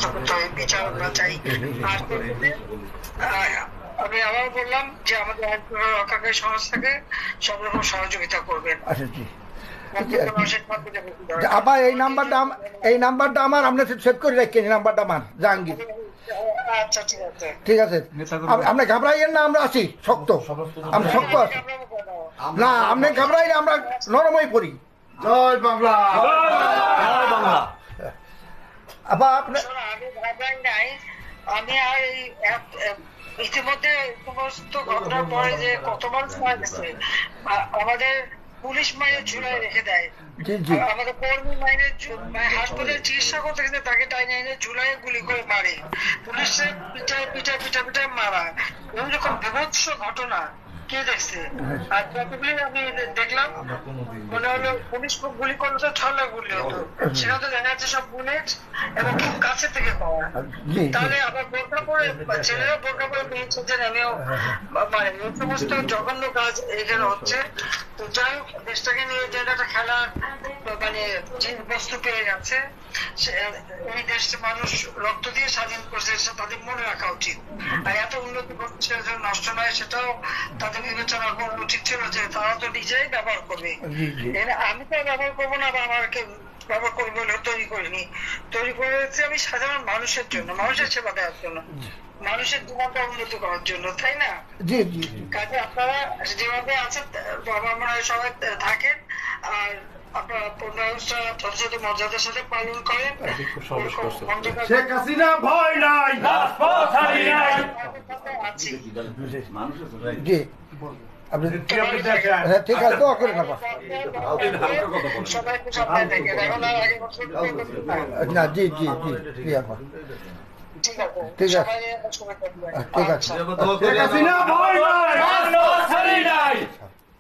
ব্যবস্থা করতে হবে, বিচার আমরা চাই। আর আমি আবার বললাম যে আমাদের আইন রক্ষাকারী সংস্থাকে সব রকম সহযোগিতা করবেন। আবার এই নাম্বারটা আমার আপনার সেভ করে রাখেন, এই নাম্বারটা আমার জাহাঙ্গীর। আচ্ছা ঠিক আছে, ঠিক আছে, আপনি ঘাবড়াইয়েন না, আমরা আছি শক্ত, আমরা শক্ত আছি না, আপনি ঘাবড়াই না, আমরা নরমই পড়ি। জয় বাংলা, জয় বাংলা। আবার আপনি আমি ভাবলাম নাই, আমি আর ইতিমধ্যে সমস্ত ঘটনার পরে যে কত মানুষ মারা গেছে, আমাদের পুলিশ মায়ের ঝুলায় রেখে দেয়, আমাদের কর্মী মাইনের হাসপাতালে চিকিৎসা করতে গেছে তাকে টাইনে এনে ঝুলায় গুলি করে মারে, পুলিশের পিঠায় পিঠায় পিঠা পিঠায় মারা, এরকম বিভৎস ঘটনা কে দেখছে? আর যতগুলি আমি দেখলাম মনে হলো পুলিশ গুলি করলে তো ছলা গুলি হতো, সেখানে তো দেখা যাচ্ছে সব বুলেট এবং খুব কাছে থেকে পাওয়া। তাহলে আবার বোরকা পরে ছেলেরা বোরকা পরে পেয়েছে যে আমিও মানে এই সমস্ত জঘন্য কাজ এখানে হচ্ছে। তো যাই হোক, দেশটাকে নিয়ে যে একটা খেলার মানে বস্তু পেয়ে গেছে, এই দেশে মানুষ রক্ত দিয়ে স্বাধীন করছে, তাদের মনে রাখা উচিত। আর এত উন্নতি করছে নষ্ট নয়, সেটাও তাদের বিবেচনা করা উচিত ছিল যে তারা তো নিজেই ব্যবহার করবে। আমি তো ব্যবহার করবো না, বা আমাকে ব্যবহার করবো বলে তৈরি করিনি, তৈরি করেছি আমি সাধারণ মানুষের জন্য, মানুষের সেবা দেওয়ার জন্য, মানুষের জীবনটা উন্নতি করার জন্য, তাই না? কাজে আপনারা যেভাবে আছেন আমার মনে হয় সবাই থাকেন, আর আপনারা 15 আগস্টটা যথাযথ মর্যাদার সাথে পালন করেন। শেখ হাসিনা ভয় নাই, আছি জি, আপনি ঠিক আছে, দোয়া করেন আবার। সবাই খুব সাবধানে থাকেন, এখন আর আগে বছর না, জি জি জি জি আপা, ঠিক আছে, ঠিক আছে, সবাই সবাই থাকবেন। ঠিক আছে। শেখ হাসিনা ভয় নাই।